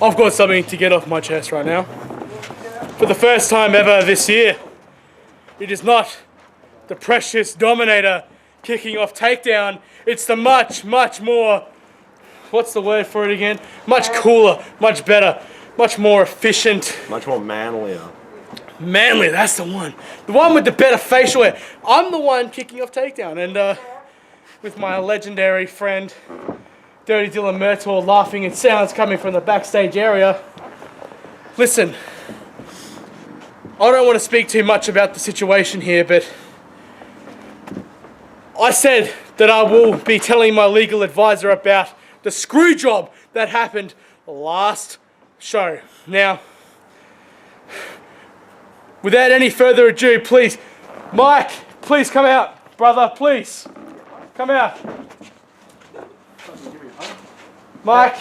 I've got something to get off my chest right now. For the first time ever this year, it is not the precious Dominator kicking off takedown. It's the much more, what's the word for it again? Much cooler, much better, much more efficient. Much more manlier. Manly, that's the one. The one with the better facial hair. I'm the one kicking off takedown. And with my legendary friend, Dirty Dillon Murtaugh, laughing at sounds coming from the backstage area. Listen, I don't want to speak too much about the situation here, but I said that I will be telling my legal advisor about the screw job that happened last show. Now, without any further ado, please, Mike, please come out. Brother, please, come out. Mike,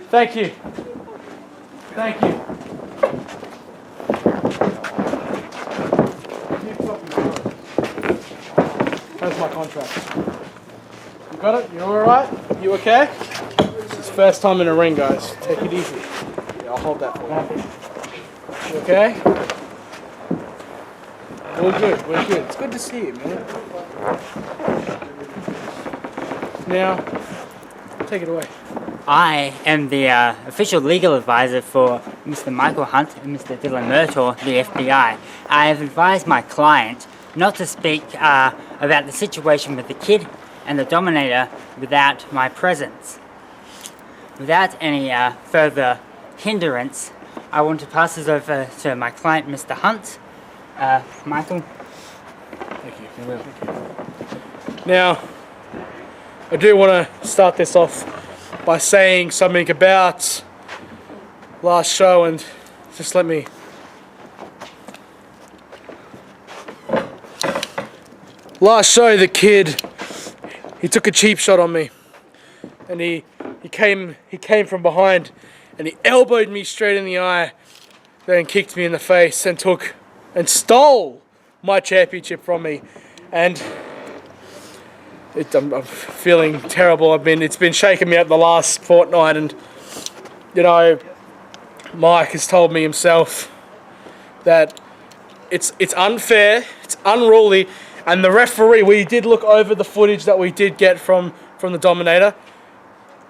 thank you. Thank you. How's my contract? You got it? You all right? You okay? It's first time in a ring, guys. Take it easy. Yeah, I'll hold that for you. You okay? We're good. We're good. It's good to see you, man. Now, take it away. I am the official legal advisor for Mr. Michael Hunt and Mr. Dillon Murtaugh, the F.B.I. I have advised my client not to speak about the situation with the kid and the Dominator without my presence. Without any further hindrance, I want to pass this over to my client, Mr. Hunt. Michael? Thank you. Thank you. Now, I do want to start this off by saying something about last show, and just let me... Last show, the kid, he took a cheap shot on me, and he came from behind, and he elbowed me straight in the eye, then kicked me in the face, and stole my championship from me, and I'm feeling terrible. It's been shaking me up the last fortnight, and you know, Mike has told me himself that it's unfair, it's unruly. And the referee, we did look over the footage that we did get from the Dominator.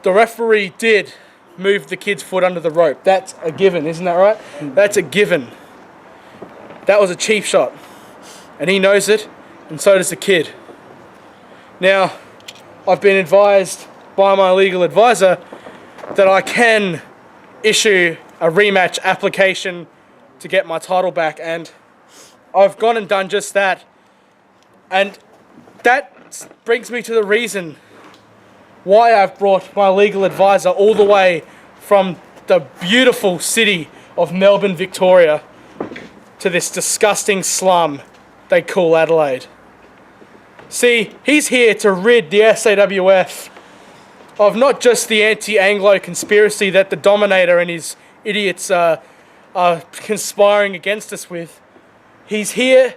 The referee did move the kid's foot under the rope. That's a given, isn't that right? That's a given. That was a cheap shot. And he knows it, and so does the kid. Now, I've been advised by my legal advisor that I can issue a rematch application to get my title back, and I've gone and done just that. And that brings me to the reason why I've brought my legal advisor all the way from the beautiful city of Melbourne, Victoria, to this disgusting slum they call Adelaide. See, he's here to rid the SAWF of not just the anti-Anglo conspiracy that the Dominator and his idiots are conspiring against us with. He's here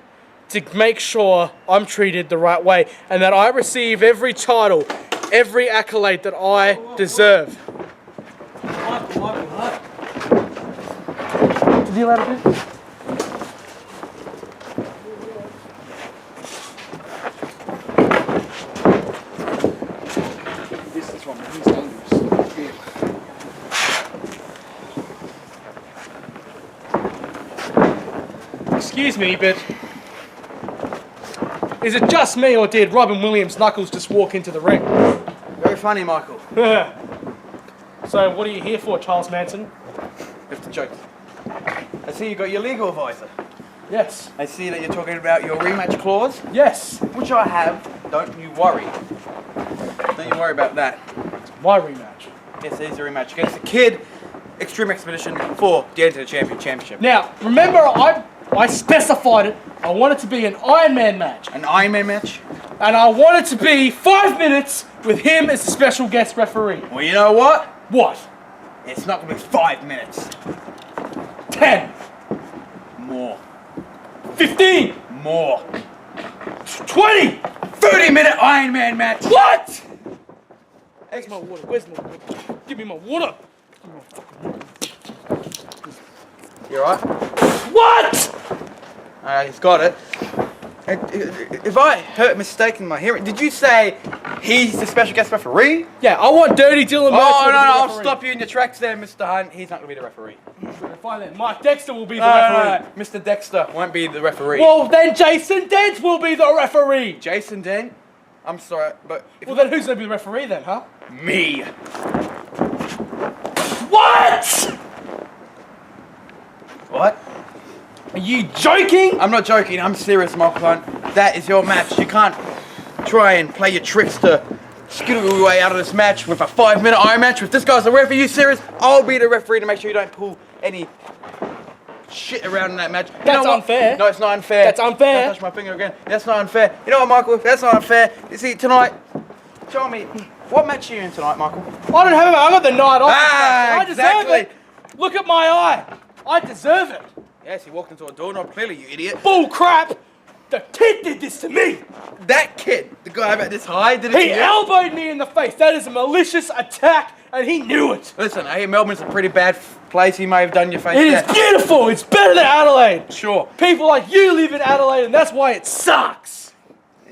to make sure I'm treated the right way and that I receive every title, every accolade that I deserve. Did you let it in? This one, he's dangerous. Excuse me, but is it just me, or did Robin Williams' Knuckles just walk into the ring? Very funny, Michael. So, what are you here for, Charles Manson? Just a joke. I see you got your legal advisor. Yes. I see that you're talking about your rematch clause. Yes. Which I have. Don't you worry. Don't you worry about that. It's my rematch. Yes, it is a rematch against the kid. Extreme Expedition for the Enter the Championship. Now, remember, I specified it. I want it to be an Iron Man match. An Iron Man match? And I want it to be 5 minutes with him as the special guest referee. Well, you know what? What? It's not going to be 5 minutes. 10. More. 15. More. 20. 30-minute Iron Man match. What? Where's my water? Where's my water? Give me my water. You alright? What? He's got it. If I heard mistaken my hearing, did you say he's the special guest referee? Yeah, I want Dirty Dillon Murtaugh Oh, to be no, the I'll referee. stop you in your tracks there, Mr. Hunt. He's not going to be the referee. Fine then. Mike Dexter will be the No, referee. no, Mr. Dexter won't be the referee. Well, then Jason Dent will be the referee. Jason Dent? I'm sorry, but... Well, then who's going to be the referee then, huh? Me. What? What? Are you joking? I'm not joking, I'm serious, Michael Hunt. That is your match. You can't try and play your tricks to skittle your way out of this match with a 5-minute Iron match. If this guy's the referee, are you serious? I'll be the referee to make sure you don't pull any shit around in that match. You That's know what? unfair. No, it's not unfair. That's unfair. Don't touch my finger again. That's not unfair. You know what, Michael? That's not unfair. You see, tonight, tell me, what match are you in tonight, Michael? I don't have it. I got the night off. I Exactly. deserve it. Look at my eye. I deserve it. Yes, he walked into a doorknob, clearly, you idiot. Bull crap. The kid did this to me. That kid, the guy about this high, did it to He you? elbowed me in the face. That is a malicious attack, and he knew it. Listen, hey, Melbourne's a pretty bad place. He may have done your face It is there. beautiful. It's better than Adelaide. Sure. People like you live in Adelaide, and that's why it sucks.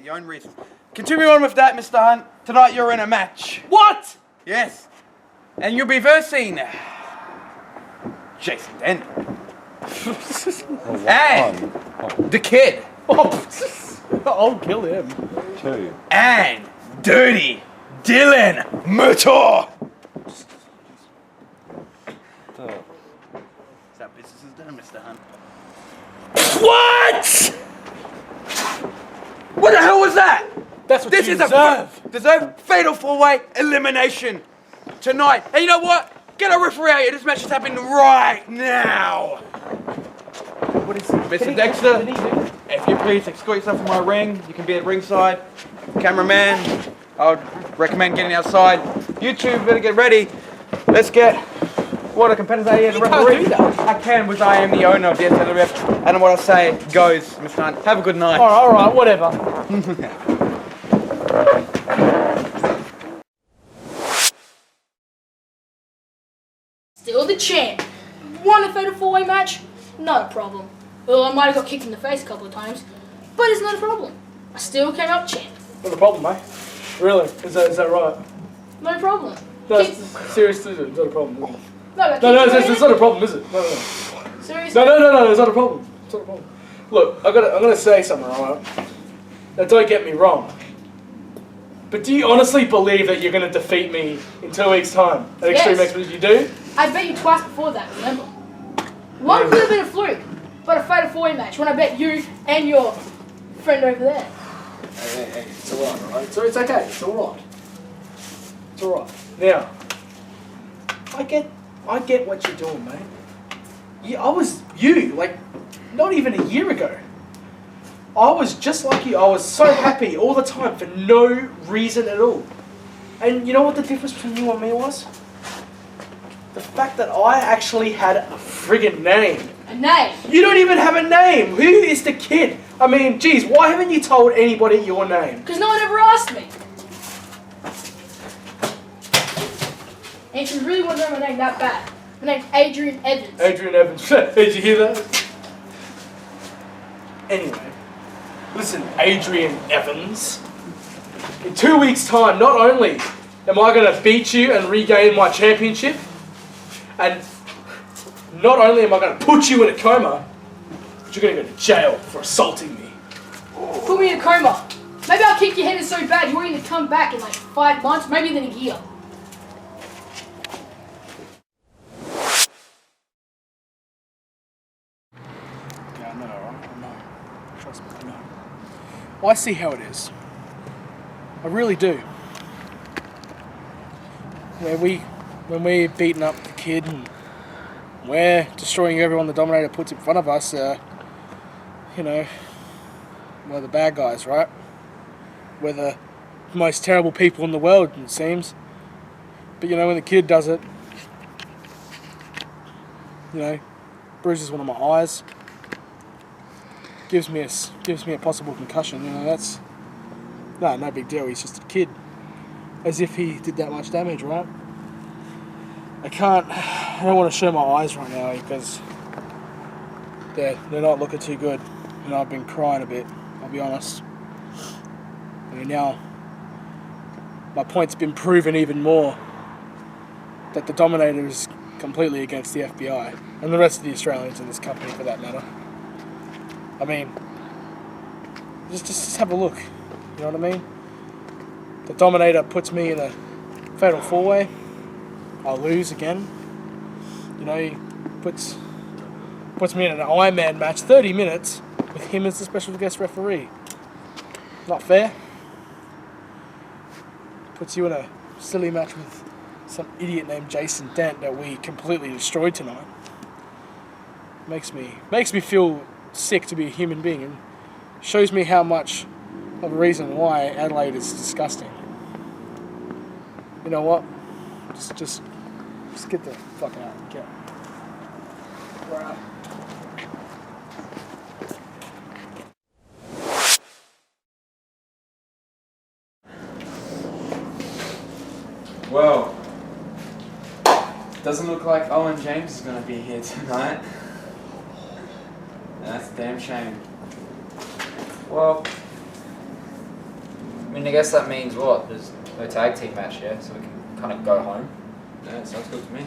Your own reasons. Continue on with that, Mr. Hunt. Tonight you're in a match. What? Yes. And you'll be versing Jason Dent. And the kid. I'll kill him. Two. And Dirty Dillon Murtaugh. That business is done, Mr. Hunt. What? What the hell was that? That's what This you is deserve. a fatal 4-way elimination tonight. And you know what? Get a referee out here. This match is happening right now. What is Mr. Dexter, if you please escort yourself from my ring, you can be at ringside. Cameraman, I would recommend getting outside. You two better get ready. Let's get what a competitor here, the referee. do that. I can, because I am the owner of the SAWF, and what I say goes, Mr. Hunt. Have a good night. All right, whatever. Still the champ. Won a fatal 4-way match? Not a problem. Well, I might have got kicked in the face a couple of times, but it's not a problem. I still came out champ. Not a problem, mate. Really? Is that right? No problem. No, Kick- seriously, it's not a problem. Is it? No, No, it's not a problem, is it? No. Seriously? No, it's not a problem. It's not a problem. Look, I'm gonna say something, alright? Now, don't get me wrong. But do you honestly believe that you're gonna defeat me in 2 weeks' time at Extreme Yes. Expedition? You do? I bet you twice before that, remember? One could have been a fluke, but a fatal 4-way match when I bet you and your friend over there. Hey, it's alright. So it's okay. It's alright. It's alright. Now, I get what you're doing, mate. Yeah, I was you, like, not even a year ago. I was just like you. I was so happy all the time for no reason at all. And you know what the difference between you and me was? The fact that I actually had a friggin' name. A name. You don't even have a name. Who is the kid? I mean, geez, why haven't you told anybody your name? Because no one ever asked me. And if you really want to know my name that bad, my name's Adrian Evans. Adrian Evans. Did you hear that? Anyway, listen, Adrian Evans. In 2 weeks' time, not only am I going to beat you and regain my championship, and not only am I going to put you in a coma, but you're going to go to jail for assaulting me. Put me in a coma. Maybe I'll kick your head in so bad you're going to come back in like 5 months, maybe even a year. Yeah, I know, right? I know. Trust me, I know. Well, I see how it is. I really do. When we're beating up the kid and we're destroying everyone the Dominator puts in front of us, you know, we're the bad guys, right? We're the most terrible people in the world, it seems. But you know, when the kid does it, you know, bruises one of my eyes, gives me a possible concussion. You know, that's no big deal. He's just a kid, as if he did that much damage, right? I don't want to show my eyes right now because they're not looking too good. And I've been crying a bit, I'll be honest. I mean, now my point's been proven even more that the Dominator is completely against the F.B.I. and the rest of the Australians in this company for that matter. I mean, just have a look, you know what I mean? The Dominator puts me in a fatal 4-way, I'll lose again. You know, he puts me in an Iron Man match, 30 minutes, with him as the special guest referee. Not fair. Puts you in a silly match with some idiot named Jason Dent that we completely destroyed tonight. Makes me feel sick to be a human being and shows me how much of a reason why Adelaide is disgusting. You know what? Just get the fuck out and get. Right. Well, doesn't look like Owen James is going to be here tonight. That's a damn shame. Well, I mean, I guess that means what? There's no tag team match, yeah? So we can kind of go home. Yeah, sounds good to me.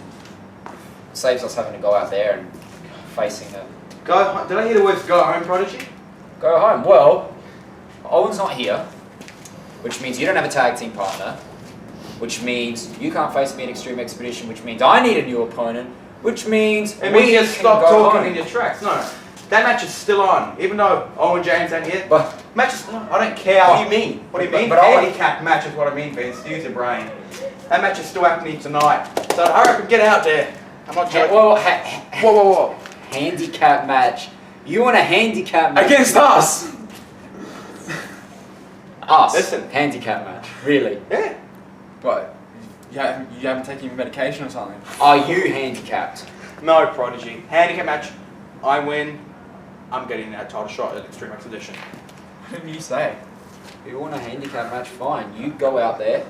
Saves us having to go out there and facing a... Go home. Did I hear the words go home, Prodigy? Go home. Well, Owen's not here, which means you don't have a tag team partner, which means you can't face me in Extreme Expedition, which means I need a new opponent, which means It we means you can stop go talking home. in your tracks. No, that match is still on. Even though Owen James ain't here, But match is still on. I don't care. What do you mean? What do you mean? But Owen- Handicap match is what I mean, Vince. Use your brain. That match is still happening tonight. So hurry up and get out there. I'm not joking. Well, Whoa. handicap match. You want a handicap match? Against us! Us. Listen. Handicap match. Really? Yeah. What? You haven't taken your medication or something? Are you handicapped? No, Prodigy. Handicap match. I win. I'm getting that title shot at Extreme Expedition. What didn't you say? If you want a handicap match, fine. You go out there.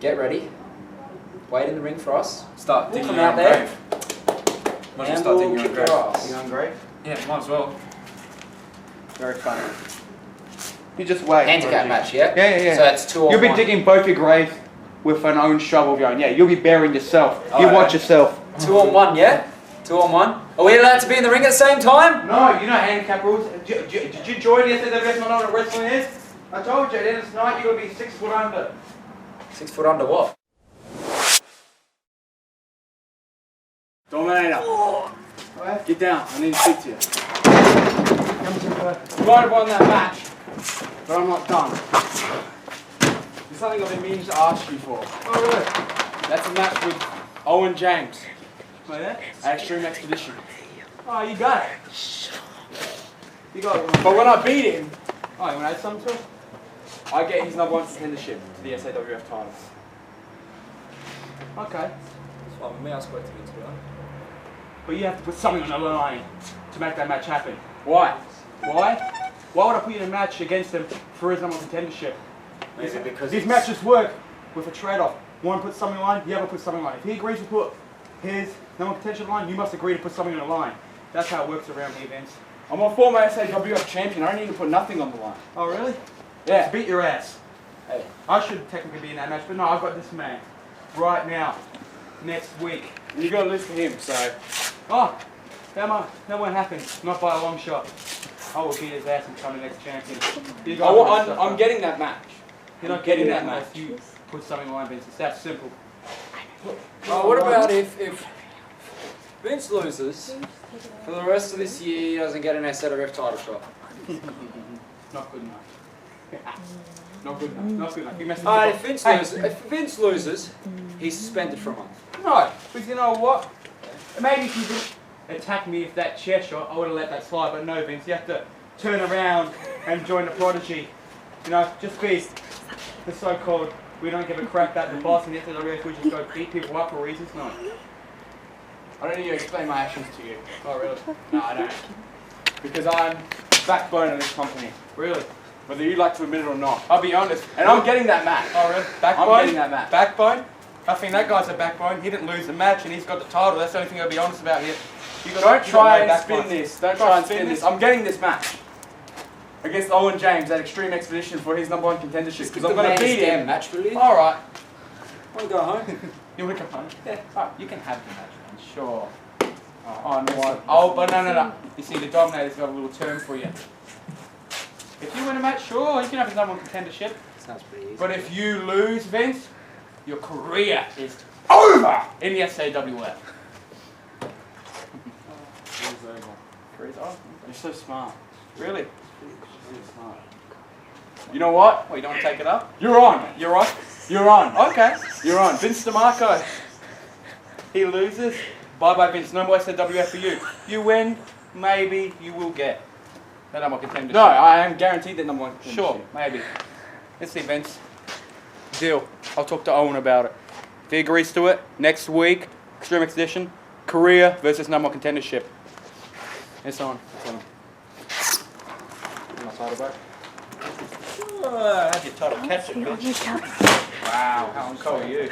Get ready. Wait in the ring for us. Start We'll digging come your out own there. grave. Might as well And start we'll digging your own kick your grave. ass. You hungry? Yeah, might as well. Very funny. You just wait. Handicap Prodigy. match, yeah? Yeah. So that's 2 on You'll be 1. digging both your graves with an own shovel of your own. Yeah, you'll be burying yourself. Oh, You yeah. watch yourself. 2 on 1, yeah? 2 on 1. Are we allowed to be in the ring at the same time? No, you know handicap rules. Did you join yesterday the wrestling know what wrestling is? I told you, at the end of this night you're going to be 6 foot under. 6 foot under what? Dominator, Alright? get down. I need to speak to you. You might have won that match, but I'm not done. There's something I've been meaning to ask you for. Oh, really? That's a match with Owen James Oh, yeah? at Extreme Expedition. Oh, you got it. You got it. But when I beat him, Oh, you want to add something to it? I get his number 1 contendership to the SAWF title. Okay. That's fine with me, I spoke to you to be honest. But you have to put something on the line to make that match happen. Why? Why? Why would I put you in a match against him for his number 1 contendership? Maybe because These it's- matches work with a trade-off. One puts something on line, the other puts something on line. If he agrees to put his number 1 contendership line, you must agree to put something on the line. That's how it works around here, Vince. I'm a former SAWF champion. I don't need to put nothing on the line. Oh, really? Yeah. Beat your ass. Hey. I should technically be in that match, but no, I've got this man. Right now. Next week. You got to lose to him, so. Oh, that won't happen. Not by a long shot. I will beat his ass and become the next champion. You guys will I'm suffer. getting that match. You're not I'm getting getting that that unless you put something on Vince. It's that simple. Oh, what about if Vince loses for the rest of this year, he doesn't get an SAWF title shot? Not good enough. Not good enough. Not good enough. You messed Alright, up. if Vince loses, he's suspended for a month. No, because you know what? Maybe if you didn't attack me with that chair shot, I would have let that slide. But no, Vince, you have to turn around and join the Prodigy. You know, just be the so-called, we don't give a crap about the boss and the rest, we just go beat people up for reasons. No. I don't need to explain my actions to you. Oh, really? No, I don't. Because I'm backbone of this company. Really? Whether you like to admit it or not. I'll be honest. And I'm getting that match. Oh, really? I'm getting that match. Backbone? I think that guy's a backbone. He didn't lose the match and he's got the title. That's the only thing I'll be honest about here. Don't try and spin this. Don't try and spin this. I'm getting this match against Owen James at Extreme Expedition for his #1 contendership because I'm going to beat him. Match, really? All right. Want to go home? You want to come home? Yeah. Alright, you can have the match, man. Sure. Oh, no. Oh, but no. You see, the Dominator's got a little term for you. If you win a match, sure, you can have his #1 contendership. Sounds pretty easy. But if you lose, Vince, your career is over in the SAWF. Career's over. You're so smart. Really? Really smart. You know what? Well, you don't want to take it up? You're on. You're on. You're on. Okay. You're on. Vince DeMarco. He loses. Bye-bye, Vince. No more SAWF for you. You win, maybe you will get that #1 contendership. No, I am guaranteed that #1 contendership. Sure, maybe. Let's see, Vince. Deal. I'll talk to Owen about it. If he agrees to it, next week, Extreme Expedition, career versus #1 contendership. It's on. It's on. My title back. How'd your title catch it, bitch? Wow, how uncool are you?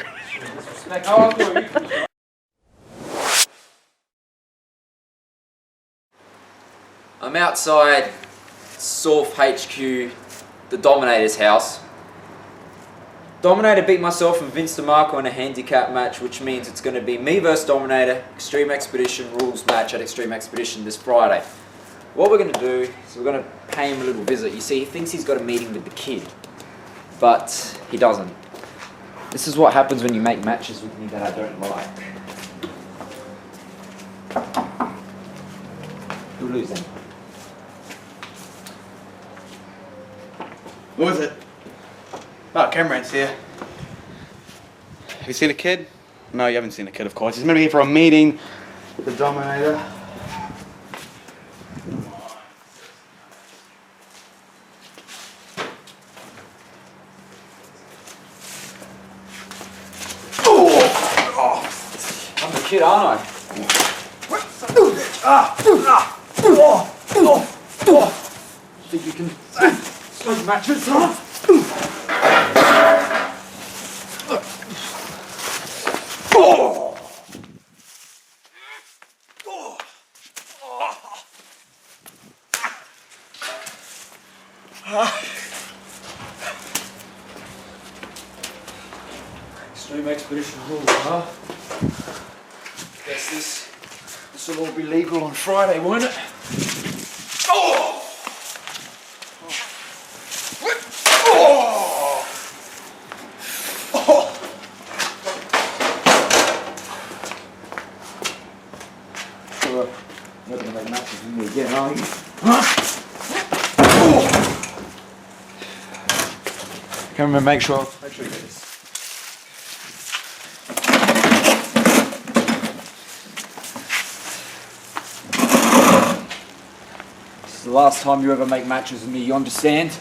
How uncool are you? I'm outside SAWF HQ, the Dominator's house. Dominator beat myself and Vince DeMarco in a handicap match, which means it's going to be me versus Dominator, Extreme Expedition rules match at Extreme Expedition this Friday. What we're going to do is we're going to pay him a little visit. You see, he thinks he's got a meeting with the kid, but he doesn't. This is what happens when you make matches with me that I don't like. Who loses? What was it? Oh, Cameron's here. Have you seen the kid? No, you haven't seen the kid, of course. He's meant to be here for a meeting with the Dominator. I'm the kid, aren't I? Think you can smoke matches, huh? Extreme Expedition rules, huh? Guess this will all be legal on Friday, won't it? You're not going to make matches with me again, are you? Cameraman, make sure you get this. This is the last time you ever make matches with me, you understand?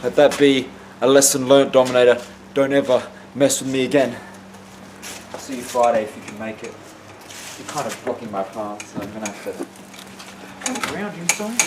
Let that be a lesson learnt, Dominator. Don't ever mess with me again. I'll see you Friday if you can make it. You're kind of blocking my path, so I'm gonna have to go around you, son.